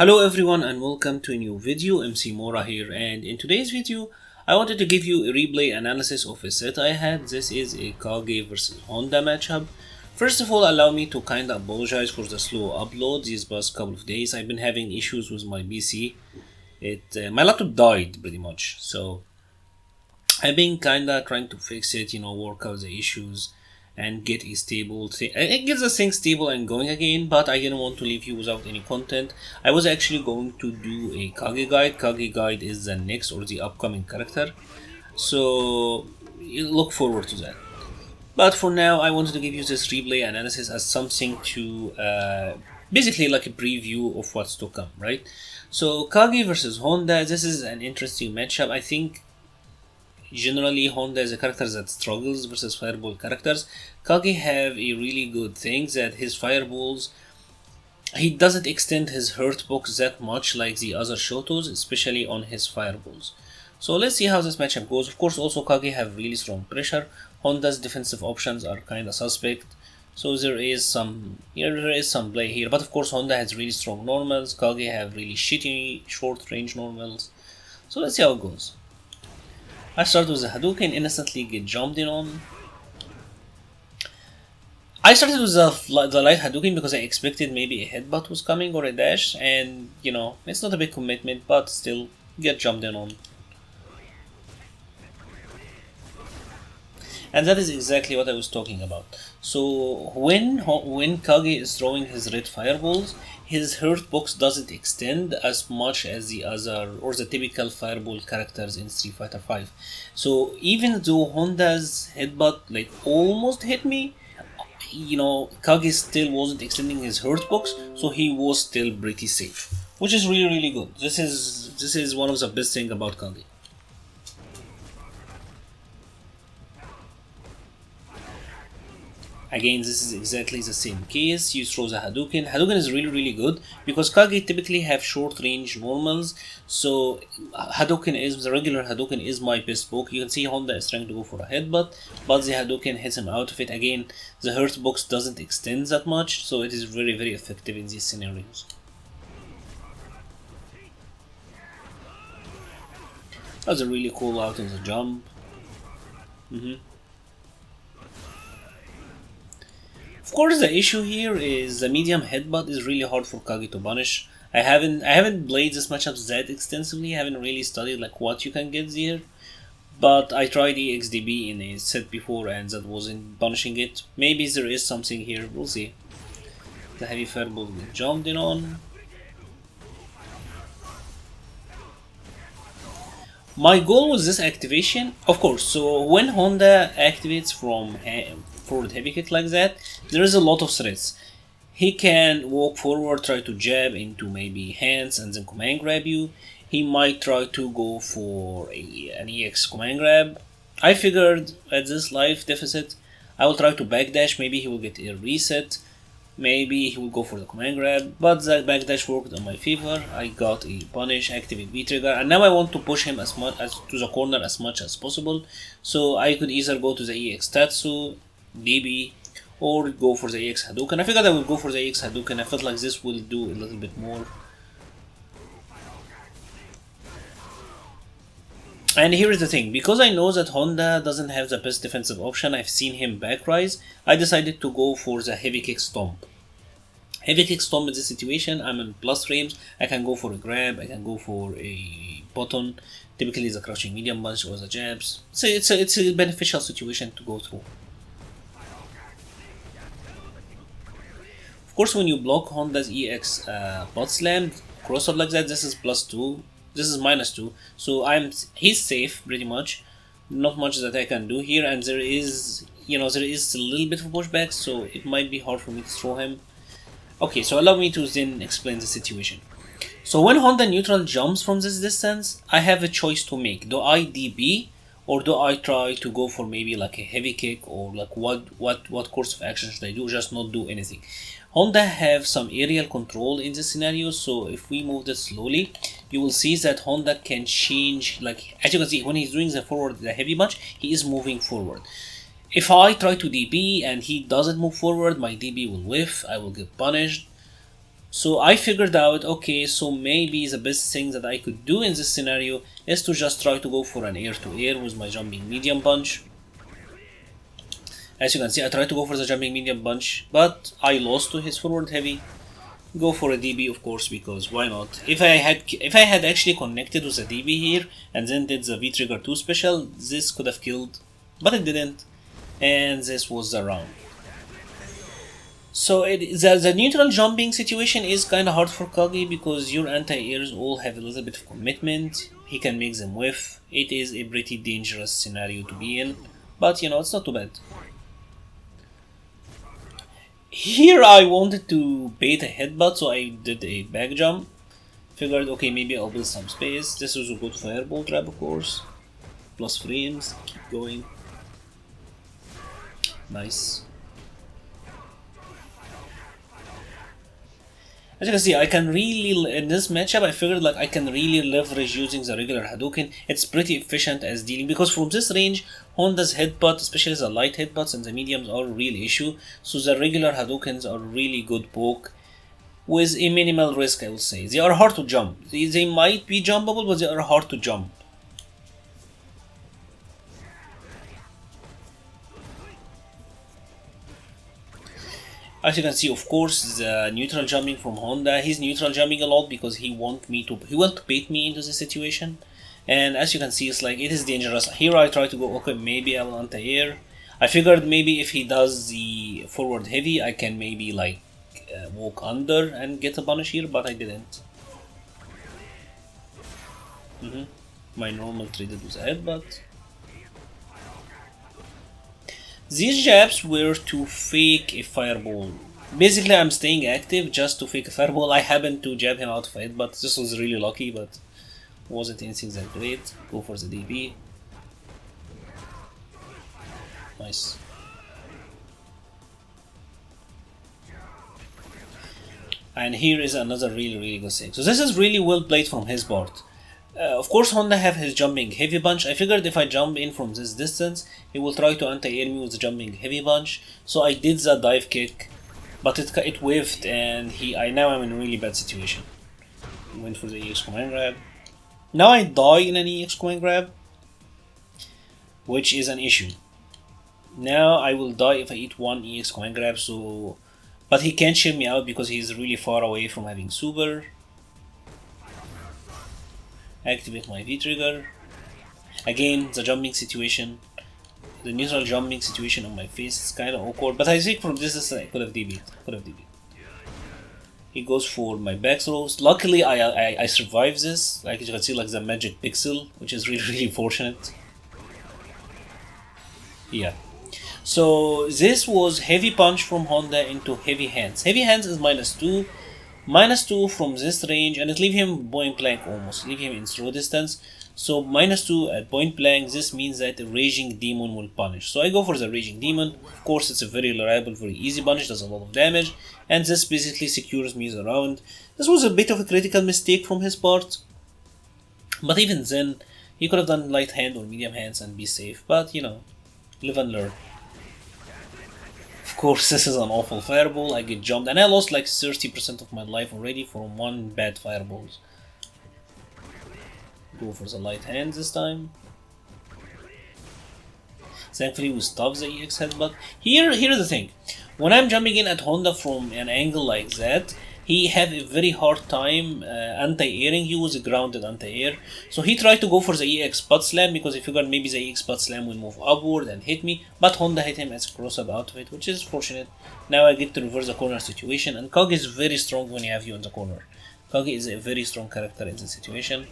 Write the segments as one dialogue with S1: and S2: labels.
S1: Hello everyone and welcome to a new video. MC-Mura here, and in today's video I wanted to give you a replay analysis of a set I had. This is a Kage versus Honda matchup. First of all, allow me to kinda apologize for the slow upload these past couple of days. I've been having issues with my PC. My laptop died pretty much, so I've been kinda trying to fix it, work out the issues and get a stable thing. It gets the thing stable and going again, but I didn't want to leave you without any content. I was actually going to do a Kage guide. Kage guide is the next or the upcoming character, so you look forward to that. But for now, I wanted to give you this replay analysis as something to basically like a preview of what's to come, right? So Kage versus Honda, this is an interesting matchup. I think generally Honda is a character that struggles versus fireball characters. Kage have a really good thing that his fireballs, he doesn't extend his hurt box that much like the other Shotos, especially on his fireballs. So let's see how this matchup goes. Of course, also Kage have really strong pressure. Honda's defensive options are kinda suspect, so there is some play here. But of course, Honda has really strong normals. Kage have really shitty short range normals. So let's see how it goes. I start with the Hadouken, instantly get jumped in on. I started with the light Hadouken because I expected maybe a headbutt was coming or a dash, and it's not a big commitment, but still get jumped in on. And that is exactly what I was talking about. So when Kage is throwing his red fireballs, his hurt box doesn't extend as much as the other or the typical fireball characters in Street Fighter V. So even though Honda's headbutt like almost hit me, Kage still wasn't extending his hurt box, so he was still pretty safe, which is really good. This is one of the best thing about Kage. Again, this is exactly the same case. You throw the Hadouken. Hadouken is really good because Kage typically have short range normals. So the regular Hadouken is my best poke. You can see Honda is trying to go for a headbutt, but the Hadouken hits him out of it. Again, the hurt box doesn't extend that much, so it is very effective in these scenarios. That was a really cool out in the jump. Of course, the issue here is the medium headbutt is really hard for Kage to punish. I haven't played this matchup that extensively. I haven't really studied like what you can get there, but I tried EXDB in a set before and that wasn't punishing it. Maybe there is something here. We'll see. The heavy fireball get jumped in on. My goal was this activation, of course. So when Honda activates from forward heavy kick like that, there is a lot of threats. He can walk forward, try to jab into maybe hands and then command grab you. He might try to go for an EX command grab. I figured at this life deficit, I will try to backdash. Maybe he will get a reset. Maybe he will go for the command grab, but that backdash worked in my favor. I got a punish, activate V-trigger, and now I want to push him as much as to the corner as much as possible. So I could either go to the EX Tatsu, DB, or go for the EX Hadouken. I figured I would go for the EX Hadouken. I felt like this will do a little bit more. And here is the thing, because I know that Honda doesn't have the best defensive option, I've seen him back rise, I decided to go for the heavy kick stomp. Heavy kick stomp in this situation, I'm in plus frames, I can go for a grab, I can go for a button, typically the crouching medium punch or the jabs. So it's a beneficial situation to go through. Of course, when you block Honda's EX butt slam, cross up like that, this is +2, this is -2, so he's safe pretty much. Not much that I can do here, and there is a little bit of pushback, so it might be hard for me to throw him. Okay, so allow me to then explain the situation. So when Honda neutral jumps from this distance, I have a choice to make. Do I DB or do I try to go for maybe like a heavy kick, or like what course of action should I do? Just not do anything. Honda have some aerial control in this scenario, so if we move this slowly, you will see that Honda can change, like as you can see when he's doing the heavy punch, he is moving forward. If I try to DB and he doesn't move forward, my DB will whiff, I will get punished. So I figured out, okay, so maybe the best thing that I could do in this scenario is to just try to go for an air to air with my jumping medium punch. As you can see, I tried to go for the jumping medium punch, but I lost to his forward heavy. Go for a DB, of course, because why not? If I had actually connected with a DB here and then did the V trigger 2 special, this could have killed, but it didn't, and this was the round. So the neutral jumping situation is kind of hard for Kage because your anti-airs all have a little bit of commitment. He can make them whiff. It is a pretty dangerous scenario to be in, but it's not too bad. Here I wanted to bait a headbutt, so I did a back jump. Figured, okay, maybe I'll build some space. This was a good fireball trap, of course. Plus frames, keep going. Nice. As you can see, I can really, in this matchup, I figured like I can really leverage using the regular Hadouken. It's pretty efficient as dealing, because from this range, Honda's headbutt, especially the light headbutts and the mediums, are a real issue. So the regular Hadoukens are really good poke with a minimal risk, I will say. They are hard to jump. They might be jumpable, but they are hard to jump. As you can see, of course, the neutral jumping from Honda, he's neutral jumping a lot because he want to bait me into the situation. And as you can see, it's like, it is dangerous. Here I try to go, okay, maybe I will anti-air. I figured maybe if he does the forward heavy, I can maybe like walk under and get a punish here, but I didn't. My normal traded with a headbutt. These jabs were to fake a fireball. Basically, I'm staying active just to fake a fireball. I happened to jab him out of it, but this was really lucky, but wasn't anything that great. Go for the DB. Nice. And here is another really good thing. So this is really well played from his part. Of course, Honda have his jumping heavy punch. I figured if I jump in from this distance, he will try to anti-air me with the jumping heavy punch. So I did the dive kick, but it whiffed, and now I'm in a really bad situation. Went for the EX command grab. Now I die in an EX command grab, which is an issue. Now I will die if I eat one EX command grab. But he can't shield me out because he's really far away from having super. Activate my V trigger. Again, the jumping situation, the neutral jumping situation on my face is kind of awkward, but I think from this I could have DB'd. He goes for my back throws. Luckily, I survived this. Like you can see, like the magic pixel, which is really fortunate. Yeah. So this was heavy punch from Honda into heavy hands. Heavy hands is -2. -2 from this range, and it leave him point blank almost. Leave him in throw distance. So -2 at point blank, this means that the Raging Demon will punish. So I go for the Raging Demon. Of course, it's a very reliable, very easy punish, does a lot of damage, and this basically secures me the round. This was a bit of a critical mistake from his part, but even then, he could have done light hand or medium hands and be safe, but live and learn. Of course, this is an awful fireball. I get jumped, and I lost like 30% of my life already from one bad fireball. Go for the light hand this time. Thankfully, we stop the EX headbutt. Here's the thing. When I'm jumping in at Honda from an angle like that, he had a very hard time anti-airing. He was a grounded anti-air. So he tried to go for the EX butt slam because he figured maybe the EX butt slam will move upward and hit me. But Honda hit him as a cross-up out of it, which is fortunate. Now I get to reverse the corner situation. And Kage is very strong when you have you in the corner. Kage is a very strong character in this situation.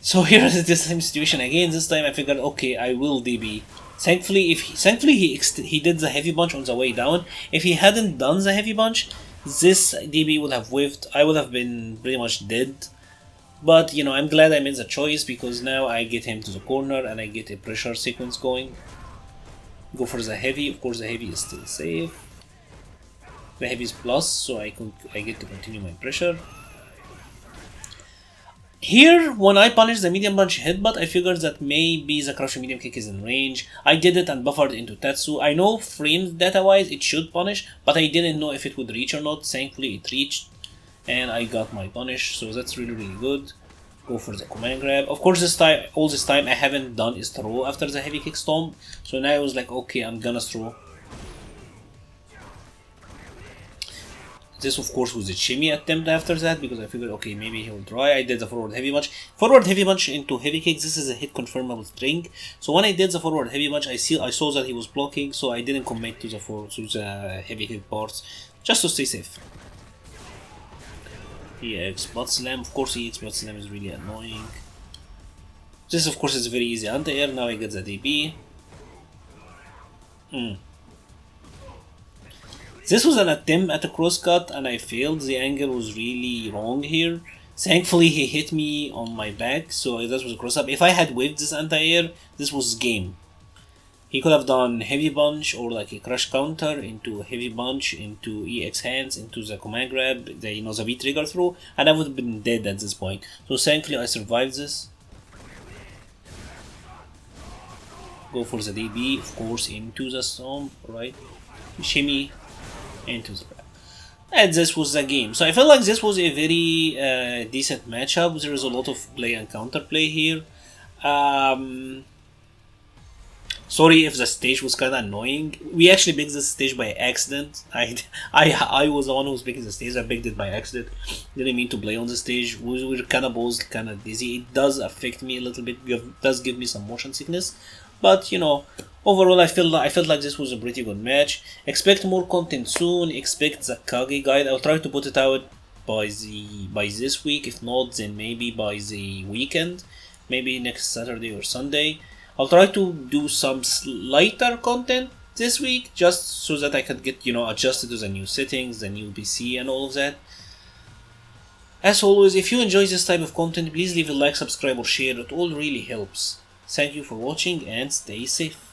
S1: So here is the same situation again. This time I figured, okay, I will DB. Thankfully, he did the heavy punch on the way down. If he hadn't done the heavy punch, this DB would have whiffed. I would have been pretty much dead. But I'm glad I made the choice because now I get him to the corner and I get a pressure sequence going. Go for the heavy. Of course, the heavy is still safe. The heavy is plus, so I get to continue my pressure. Here, when I punished the medium punch headbutt, I figured that maybe the crushing medium kick is in range. I did it and buffered into Tatsu. I know frame data wise it should punish, but I didn't know if it would reach or not. Thankfully it reached and I got my punish, so that's really good. Go for the command grab. Of course all this time I haven't done is throw after the heavy kick stomp. So now I was like, okay, I'm gonna throw. This of course was a shimmy attempt after that because I figured okay maybe he will try. I did the forward heavy punch. Forward heavy punch into heavy kick, this is a hit confirmable string. So when I did the forward heavy punch I saw that he was blocking, so I didn't commit to the heavy kick parts just to stay safe. EX butt slam, of course EX butt slam is really annoying. This of course is very easy anti-air, now I get the DB. This was an attempt at a crosscut and I failed. The angle was really wrong here. Thankfully he hit me on my back, so that was a cross up. If I had whipped this anti-air, this was game. He could have done heavy punch or like a crush counter into heavy punch into EX hands into the command grab, the V trigger throw, and I would have been dead at this point. So thankfully I survived this. Go for the DB, of course, into the stomp, right? Shimmy into the grab. And this was the game. So I felt like this was a very decent matchup. There is a lot of play and counterplay here. Sorry if the stage was kind of annoying. We actually picked this stage by accident. I was the one who was picking the stage. I picked it by accident. Didn't mean to play on the stage. We were kind of both kind of dizzy. It does affect me a little bit. It does give me some motion sickness. But overall I felt like this was a pretty good match. Expect more content soon. Expect the Kage guide. I'll try to put it out by this week. If not, then maybe by the weekend. Maybe next Saturday or Sunday. I'll try to do some lighter content this week just so that I can get adjusted to the new settings, the new PC and all of that. As always, if you enjoy this type of content, please leave a like, subscribe or share. It all really helps. Thank you for watching and stay safe.